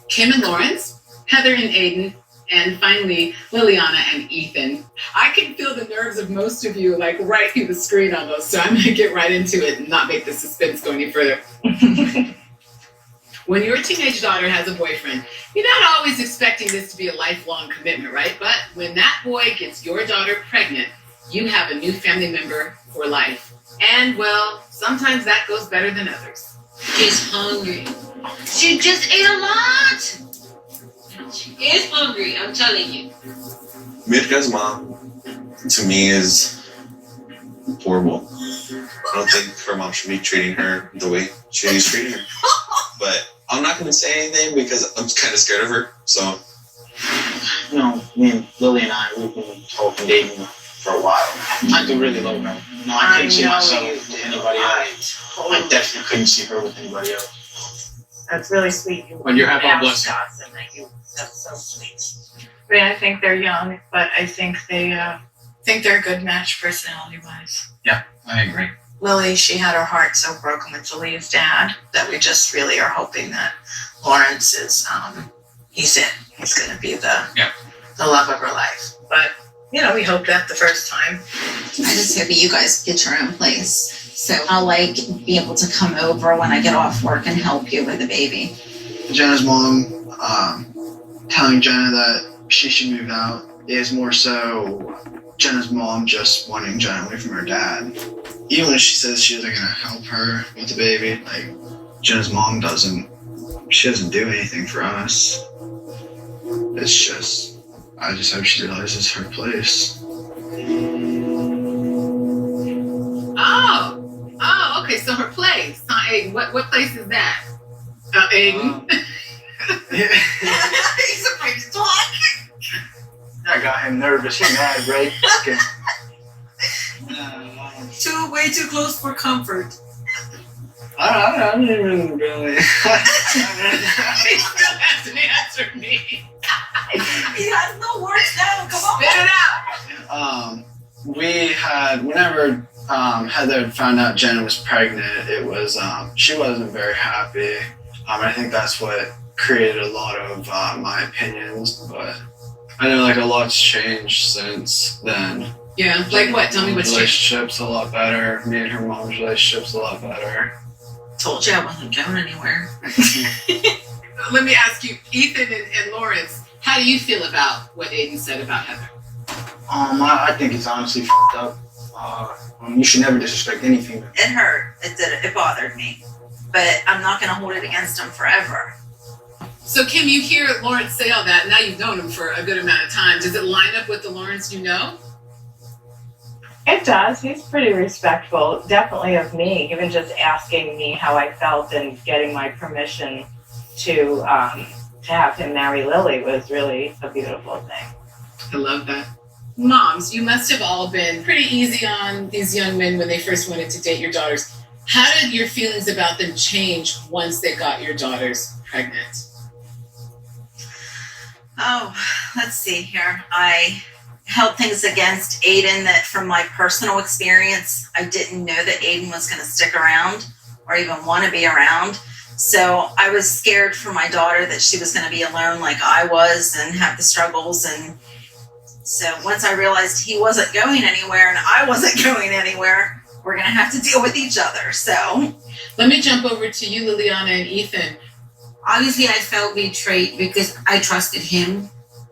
Kim and Lawrence, Heather and Aiden, and finally Liliana and Ethan. I can feel the nerves of most of you like right through the screen almost, so I'm going to get right into it and not make the suspense go any further. When your teenage daughter has a boyfriend, you're not always expecting this to be a lifelong commitment, right? But when that boy gets your daughter pregnant, you have a new family member for life. And, well, sometimes that goes better than others. She's hungry. She just ate a lot. She is hungry, I'm telling you. Mirka's mom, to me, is horrible. I don't think her mom should be treating her the way she's treating her. But I'm not going to say anything because I'm kind of scared of her, so. You know, me and Lily and I, we've been talking, dating for a while. I do really love her. You know, I couldn't see myself with anybody else. I definitely couldn't see her with anybody else. That's really sweet. When you have our blessing. That's so sweet. I mean, I think they're young, but I think they're a good match personality-wise. Yeah, I agree. Lily, she had her heart so broken with Julia's dad that we just really are hoping that Lawrence is, he's in. He's going to be the love of her life. But, you know, we hope that the first time. I just hope you guys get your own place. So I'll be able to come over when I get off work and help you with the baby. Jenna's mom telling Jenna that she should move out is more so Jenna's mom just wanting Jenna away from her dad. Even when she says she isn't going to help her with the baby, like, Jenna's mom doesn't do anything for us. It's just, I just hope she realizes her place. Oh, okay, so her place. Aiden, what place is that? Aiden? He's afraid to talk. I got him nervous. He's mad, right? Okay. Way too close for comfort. I don't even really. He still hasn't answered me. He has no words now. Come on. Spit it out. We had, whenever Heather found out Jenna was pregnant, it was, she wasn't very happy. I think that's what created a lot of my opinions, but I know like a lot's changed since then. Yeah, like what? Tell me what's changed. Relationship's a lot better. Me and her mom's relationship's a lot better. Told you I wasn't going anywhere. Let me ask you, Ethan and Lawrence, how do you feel about what Aiden said about Heather? I think it's honestly f***ed up. You should never disrespect any female. It hurt. It bothered me. But I'm not going to hold it against him forever. So Kim, you hear Lawrence say all that, now you've known him for a good amount of time. Does it line up with the Lawrence you know? It does. He's pretty respectful, definitely of me, even just asking me how I felt and getting my permission to have him marry Lily was really a beautiful thing. I love that. Moms, you must have all been pretty easy on these young men when they first wanted to date your daughters. How did your feelings about them change once they got your daughters pregnant? Oh, let's see here. I held things against Aiden that from my personal experience, I didn't know that Aiden was going to stick around or even want to be around. So I was scared for my daughter that she was going to be alone like I was and have the struggles. And so once I realized he wasn't going anywhere and I wasn't going anywhere, we're going to have to deal with each other. So let me jump over to you, Liliana and Ethan. Obviously, I felt betrayed because I trusted him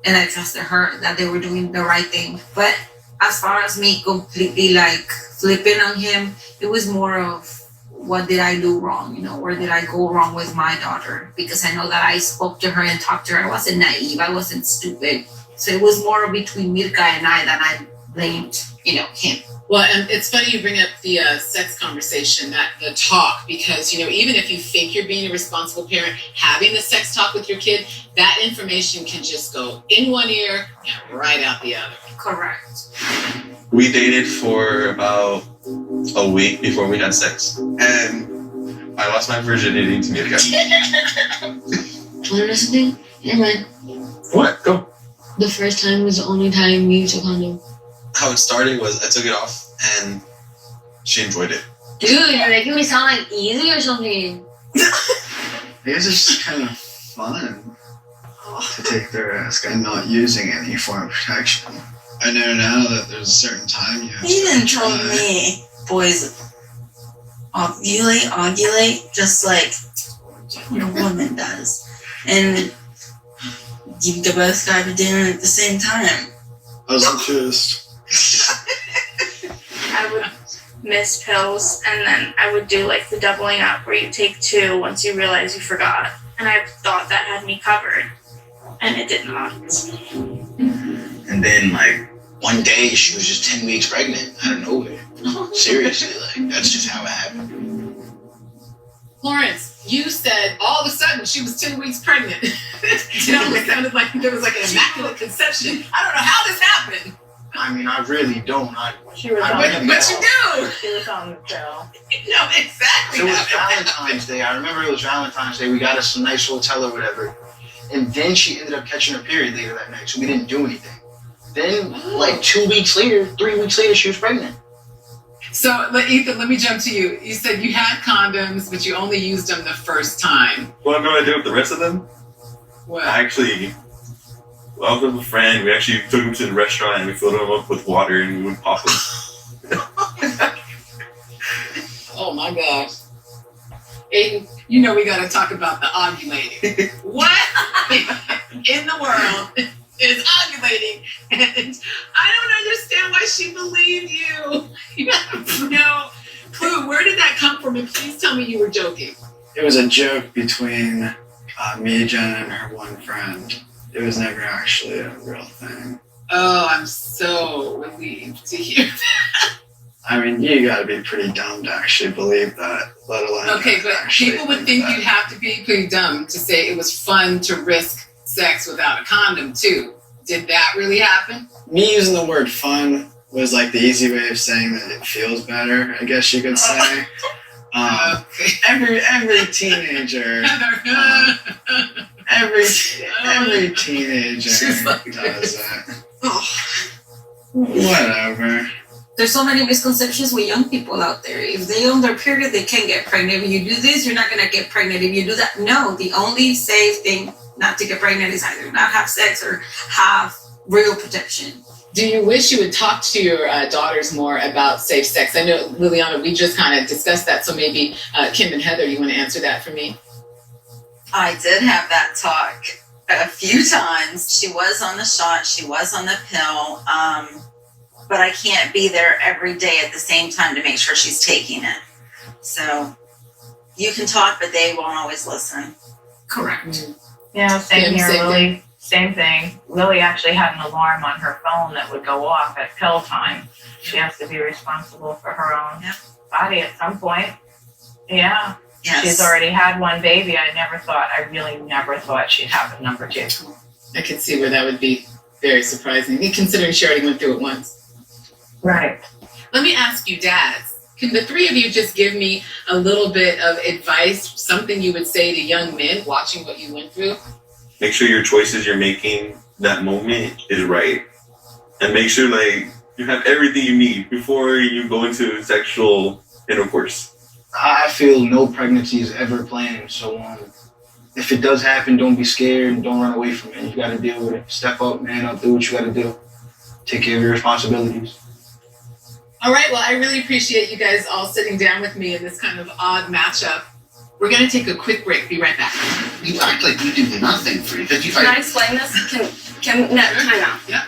and I trusted her that they were doing the right thing. But as far as me completely like flipping on him, it was more of what did I do wrong, you know, where did I go wrong with my daughter? Because I know that I spoke to her and talked to her. I wasn't naive. I wasn't stupid. So it was more between Mirka and I than I blamed, you know, him. Well, and it's funny you bring up the sex conversation, the talk, because, you know, even if you think you're being a responsible parent, having the sex talk with your kid, that information can just go in one ear and right out the other. Correct. We dated for about a week before we had sex, and I lost my virginity to Mirka. Want to know something? Never mind. What? Go. The first time was the only time you took condom. How it started was I took it off and she enjoyed it. Dude, you're making me sound like easy or something. I guess it's just kind of fun to take the risk and not using any form of protection. I know now that there's a certain time you have He to didn't tell try. me boys ovulate just like your woman does. And you both gotta be doing it at the same time. I was confused. I would miss pills, and then I would do like the doubling up where you take 2 once you realize you forgot. And I thought that had me covered, and it did not. And then, like, one day she was just 10 weeks pregnant out of nowhere. Seriously, like, that's just how it happened. Florence, you said all of a sudden she was 10 weeks pregnant. It almost sounded like there was like an immaculate conception. I don't know how this happened. I mean, I really don't. She was I on But, the really but you pill. do. She was on the pill. You know exactly So it was how it happened. Valentine's Day. I remember it was Valentine's Day. We got us a nice hotel or whatever. And then she ended up catching her period later that night, so we didn't do anything. Then, like 2 weeks later, 3 weeks later, she was pregnant. So, Ethan, let me jump to you. You said you had condoms, but you only used them the first time. Well, I know what I did with the rest of them. What? I was with a friend. We actually took him to the restaurant and we filled him up with water and we would pop him. Oh my gosh. Aiden, you know we gotta talk about the ovulating. What in the world is ovulating? And I don't understand why she believed you. You have no clue. Where did that come from? And please tell me you were joking. It was a joke between me, Jenna, and her one friend. It was never actually a real thing. Oh, I'm so relieved to hear that. I mean, you gotta be pretty dumb to actually believe that, let alone. Okay, but actually people would think that. you'd have to be pretty dumb to say it was fun to risk sex without a condom, too. Did that really happen? Me using the word fun was like the easy way of saying that it feels better, I guess you could say. Okay. Every teenager, every teenager She's like does it. Whatever. There's so many misconceptions with young people out there. If they on their period, they can get pregnant. If you do this, you're not gonna get pregnant. If you do that, no. The only safe thing not to get pregnant is either not have sex or have real protection. Do you wish you would talk to your daughters more about safe sex? I know, Liliana, we just kind of discussed that, so maybe Kim and Heather, you want to answer that for me? I did have that talk a few times. She was on the shot, she was on the pill, but I can't be there every day at the same time to make sure she's taking it. So you can talk, but they won't always listen. Correct. Yeah, same Kim, here, same Lily. Same thing. Lily actually had an alarm on her phone that would go off at pill time. She has to be responsible for her own body at some point. Yeah. Yes. She's already had one baby. I really never thought she'd have a number 2. I could see where that would be very surprising, considering she already went through it once. Right. Let me ask you, dads, can the three of you just give me a little bit of advice, something you would say to young men watching what you went through? Make sure your choices you're making that moment is right. And make sure like you have everything you need before you go into sexual intercourse. I feel no pregnancy is ever planned, so if it does happen, don't be scared and don't run away from it. You got to deal with it. Step up, man up, do what you got to do. Take care of your responsibilities. All right, well, I really appreciate you guys all sitting down with me in this kind of odd matchup. We're going to take a quick break. Be right back. You act like we did nothing for you. Can I explain this? Can no, time out. Yeah.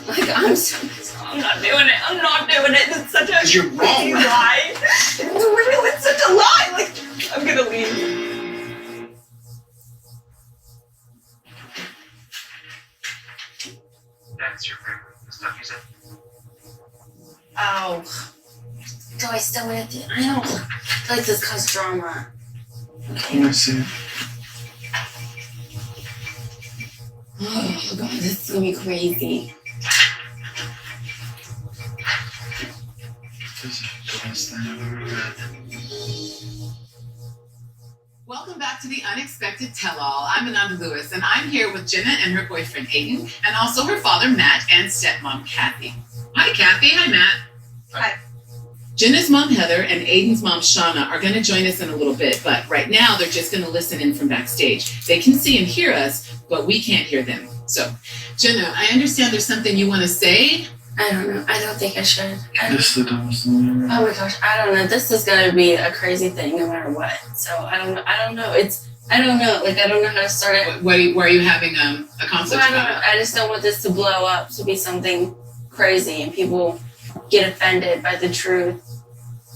Like, I'm not doing it. I'm not doing it. It's such a Because you're wrong. lie. It's such a lie. Like, I'm gonna leave. That's your favorite. The stuff you said. Oh. Do I still want to do? I don't feel like this causes drama. Let me see. Oh god, this is gonna be crazy. This is the best thing I've ever read. Welcome back to the Unexpected Tell-All. I'm Ananda Lewis, and I'm here with Jenna and her boyfriend Aiden, and also her father Matt and stepmom Kathy. Hi, Kathy. Hi, Matt. Hi. Jenna's mom, Heather, and Aiden's mom, Shauna, are going to join us in a little bit, but right now they're just going to listen in from backstage. They can see and hear us, but we can't hear them. So, Jenna, I understand there's something you want to say. I don't know. I don't think I should. This is the dumbest thing ever. Oh my gosh, I don't know. This is gonna be a crazy thing no matter what. So I don't know. I don't know. I don't know. Like I don't know how to start it. Why are you having a conflict Well, I don't know. about it? I just don't want this to blow up to be something crazy and people get offended by the truth.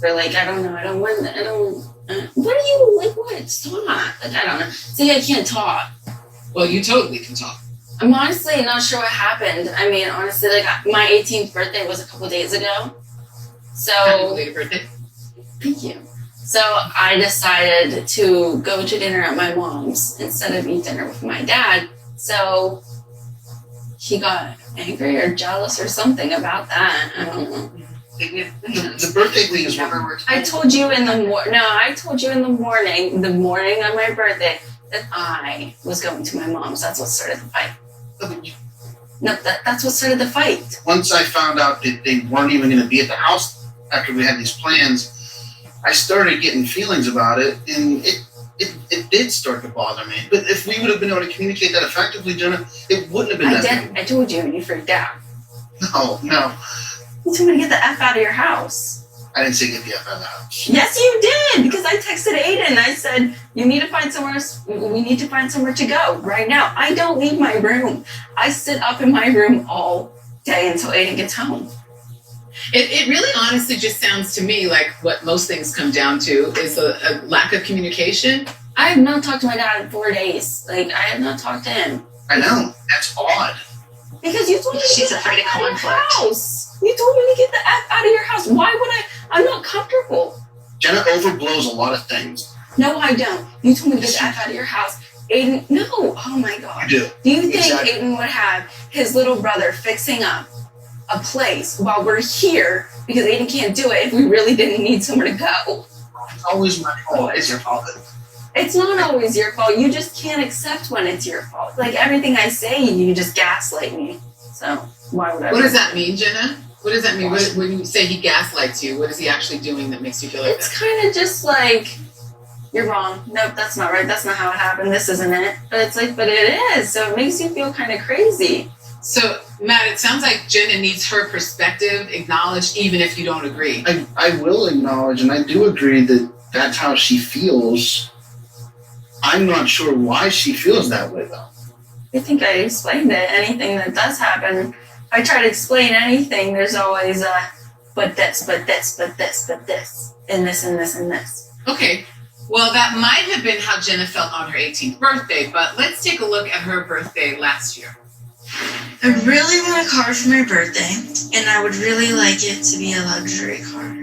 Or like I don't know. What are you like? What? Stop. Like I don't know. See, I can't talk. Well, you totally can talk. I'm honestly not sure what happened. I mean, honestly, like my 18th birthday was a couple days ago. So Happy belated birthday. thank you. So I decided to go to dinner at my mom's instead of eat dinner with my dad. So he got angry or jealous or something about that. I don't know. The birthday thing is Never worked. I told you in the I told you in the morning of my birthday, that I was going to my mom's. That's what started the fight. No, that's what started the fight. Once I found out that they weren't even going to be at the house after we had these plans, I started getting feelings about it, and it did start to bother me. But if we would have been able to communicate that effectively, Jenna, it wouldn't have been I that did. I told you, and you freaked out. No. You told me to get the F out of your house. I didn't say get the F out of the house. Yes, you did, because I texted Aiden. I said, you need to find somewhere, we need to find somewhere to go right now. I don't leave my room. I sit up in my room all day until Aiden gets home. It really honestly just sounds to me like what most things come down to is a lack of communication. I have not talked to my dad in 4 days. Like, I have not talked to him. I know. That's odd. Because you told me to She's get the afraid of F out of your conflict. house. You told me to get the F out of your house. Why would I? I'm not comfortable. Jenna overblows a lot of things. No, I don't. You told me to get the F out of your house. Aiden, no. Oh my God. You do. Do you think Exactly. Aiden would have his little brother fixing up a place while we're here because Aiden can't do it if we really didn't need somewhere to go? It's always my fault. It's your fault. It's not always your fault. You just can't accept when it's your fault. Like everything I say, you just gaslight me. So why would I? What does that mean, Jenna? What does that mean? When you say he gaslights you, what is he actually doing that makes you feel like It's that? kind of just like, you're wrong. Nope, that's not right. That's not how it happened. This isn't it. But it's like, but it is. So it makes you feel kind of crazy. So, Matt, it sounds like Jenna needs her perspective acknowledged, even if you don't agree. I will acknowledge, and I do agree that that's how she feels. I'm not sure why she feels that way, though. I think I explained it. Anything that does happen, if I try to explain anything, there's always a but this, and this, and this, and this. Okay. Well, that might have been how Jenna felt on her 18th birthday, but let's take a look at her birthday last year. I really want a car for my birthday, and I would really like it to be a luxury car.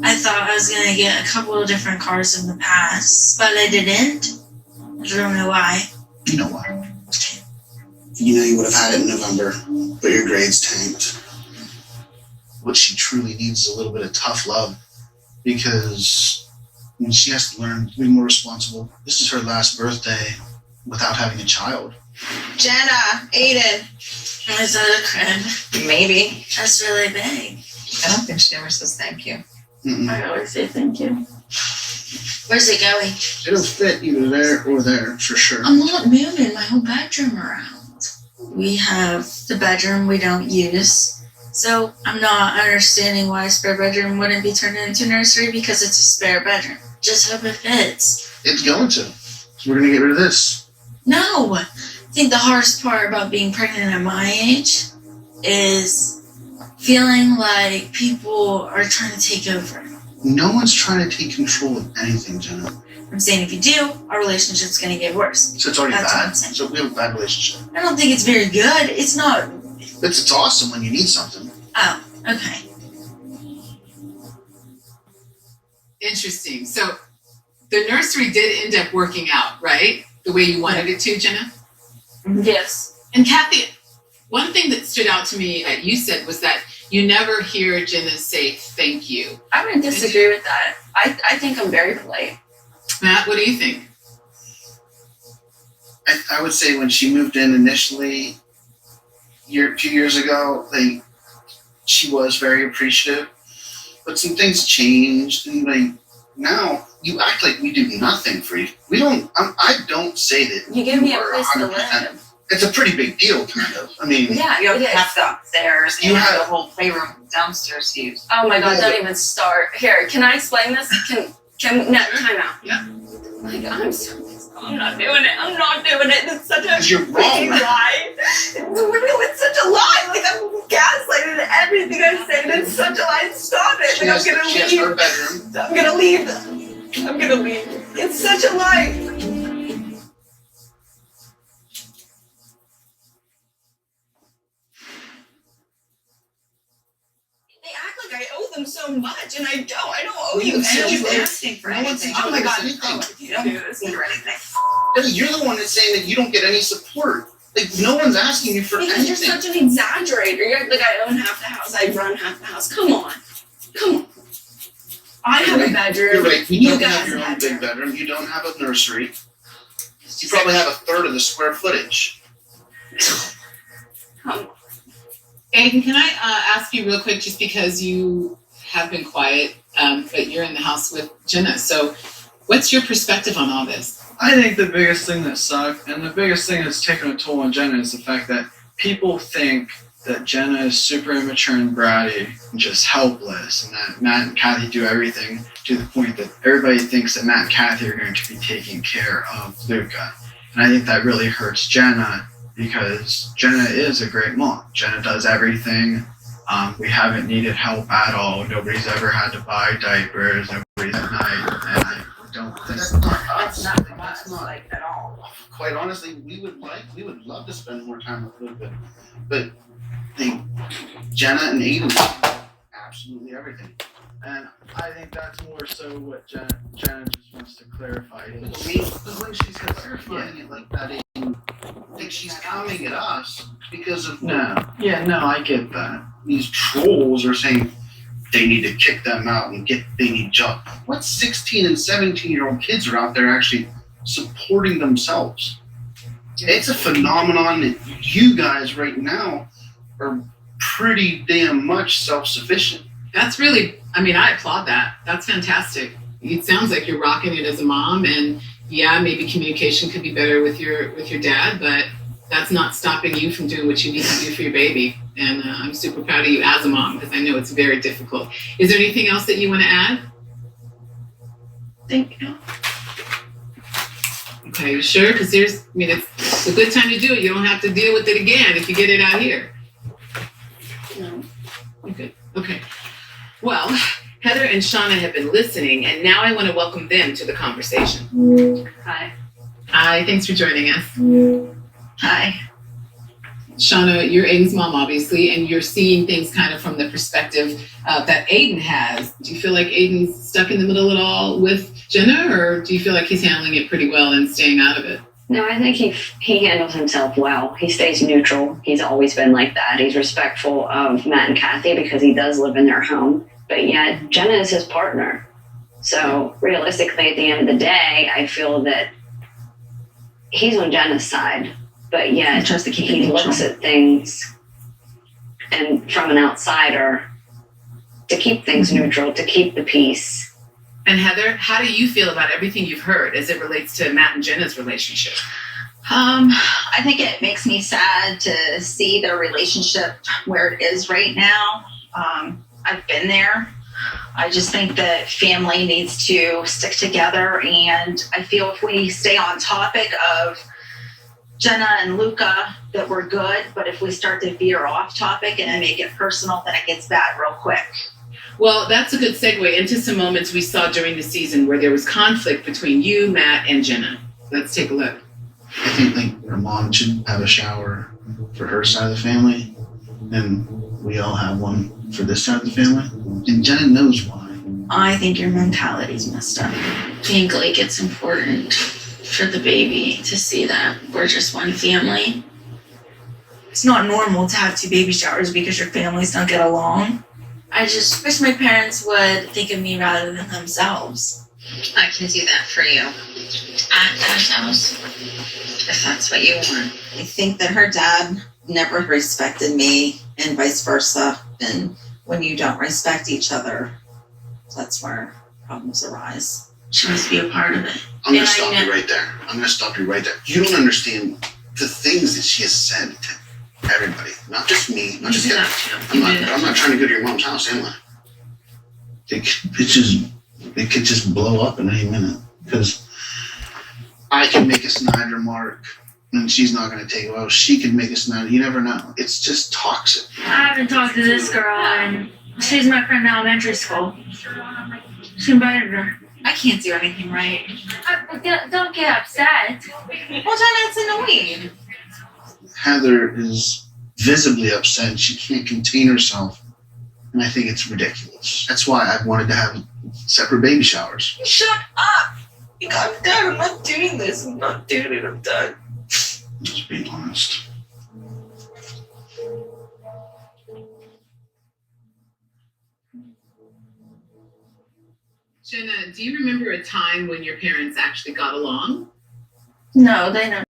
I thought I was going to get a couple of different cars in the past, but I didn't. I don't know why. You know why? You know you would have had it in November, but your grades tanked. What she truly needs is a little bit of tough love, because she has to learn to be more responsible. This is her last birthday without having a child. Jenna, Aiden. Is that a crib? Maybe. That's really big. I don't think she ever says thank you. Mm-mm. I always say thank you. Where's it going? It'll fit either there or there, for sure. I'm not moving my whole bedroom around. We have the bedroom we don't use. So I'm not understanding why a spare bedroom wouldn't be turned into a nursery, because it's a spare bedroom. Just hope it fits. It's going to. So we're going to get rid of this. No! I think the hardest part about being pregnant at my age is feeling like people are trying to take over. No one's trying to take control of anything, Jenna. I'm saying if you do, our relationship's going to get worse. So it's already That's what bad. I'm saying. So we have a bad relationship. I don't think it's very good. It's not. It's awesome when you need something. Oh, okay. Interesting. So the nursery did end up working out, right? The way you wanted it to, Jenna? Yes. And Kathy, one thing that stood out to me that you said was that you never hear Jenna say thank you. I would disagree with that. I think I'm very polite. Matt, what do you think? I would say when she moved in initially, 2 years ago, she was very appreciative. but some things changed, and like now you act like we do nothing for you. We don't. I don't say that You give me a are place to 100%. live. It's a pretty big deal, kind of. I mean, Yeah, You it have is. the upstairs You and have- the whole playroom downstairs to use. Oh my God! Yeah, Don't but- even start. Here, can I explain this? Can no time out? Yeah. Like I'm not doing it. I'm not doing it. It's such a 'Cause you're wrong. freaking lie. It's such a lie. Like I'm gaslighting everything I say. And it's such a lie. Stop it. she Like, has, I'm gonna she has leave. her bedroom. I'm gonna leave. I'm gonna leave. It's such a lie. They act like I owe them so much, and I don't. I don't owe you anything. Asking for No one said anything. you Oh my owed us God! anything. Oh, you don't do this for anything. Hey, you're the one that's saying that you don't get any support. Like no one's asking you for Because anything. you're such an exaggerator. You're like I own half the house. I run half the house. Come on. I have a bedroom. You're right. You You don't guys have your own have big bedroom. You don't have a nursery. You probably have a third of the square footage. Come on. Aiden, can I ask you real quick, just because you have been quiet, but you're in the house with Jenna. So what's your perspective on all this? I think the biggest thing that sucked and the biggest thing that's taken a toll on Jenna is the fact that people think that Jenna is super immature and bratty and just helpless, and that Matt and Kathy do everything, to the point that everybody thinks that Matt and Kathy are going to be taking care of Luca. And I think that really hurts Jenna, because Jenna is a great mom. Jenna does everything. We haven't needed help at all. Nobody's ever had to buy diapers. Nobody's at night. And I don't think That's not us. That's not like at all. Quite honestly, we would love to spend more time with Luca, but Jenna and Aiden do absolutely everything. And I think that's more so what Jenna just wants to clarify. But when she's clarifying it like that, I think she's coming at us because of No, I get that. these trolls are saying they need to kick them out and they need jobs. What 16 and 17-year-old kids are out there actually supporting themselves? It's a phenomenon that you guys right now are pretty damn much self-sufficient. That's really, I applaud that. That's fantastic. It sounds like you're rocking it as a mom, and yeah, maybe communication could be better with your dad, but that's not stopping you from doing what you need to do for your baby. And I'm super proud of you as a mom, because I know it's very difficult. Is there anything else that you want to add? Thank you. Okay, you sure? Because it's a good time to do it. You don't have to deal with it again if you get it out here. No. Okay. Okay. Well, Heather and Shauna have been listening, and now I want to welcome them to the conversation. Hi. Hi, thanks for joining us. Hi. Shauna, you're Aiden's mom, obviously, and you're seeing things kind of from the perspective that Aiden has. Do you feel like Aiden's stuck in the middle at all with Jenna, or do you feel like he's handling it pretty well and staying out of it? No, I think he handles himself well. He stays neutral. He's always been like that. He's respectful of Matt and Kathy because he does live in their home. But yet, Jenna is his partner. So realistically, at the end of the day, I feel that he's on Jenna's side. But yet, he looks at things and from an outsider to keep things neutral, to keep the peace. And Heather, how do you feel about everything you've heard as it relates to Matt and Jenna's relationship? I think it makes me sad to see their relationship where it is right now. I've been there. I just think that family needs to stick together, and I feel if we stay on topic of Jenna and Luca, that we're good, but if we start to veer off topic and make it personal, then it gets bad real quick. Well, that's a good segue into some moments we saw during the season where there was conflict between you, Matt, and Jenna. Let's take a look. I think her mom should have a shower for her side of the family, and we all have one for this side of the family. And Jenna knows why. I think your mentality's messed up. I think like it's important for the baby to see that we're just one family. It's not normal to have 2 baby showers because your families don't get along. I just wish my parents would think of me rather than themselves. I can do that for you at that house, if that's what you want. I think that her dad never respected me and vice versa. And when you don't respect each other, That's where problems arise. She wants to be a part of it. I'm gonna And I stop know- you right there. I'm gonna stop you right there. You don't understand the things that she has said to everybody, not just me, not You just do him. that too. I'm not trying to go to your mom's house, am I? It could just blow up in any minute because I could make a snide remark and she's not going to take it well. She could make a snide. You never know. It's just toxic. I haven't talked to this girl, and she's my friend in elementary school. She invited her. I can't do anything right. Don't get upset. Well, Jenna, it's annoying. Heather is visibly upset and she can't contain herself. And I think it's ridiculous. That's why I've wanted to have separate baby showers. Shut up! I'm done. I'm not doing this. I'm not doing it. I'm done. Just being honest. Jenna, do you remember a time when your parents actually got along? No, they never.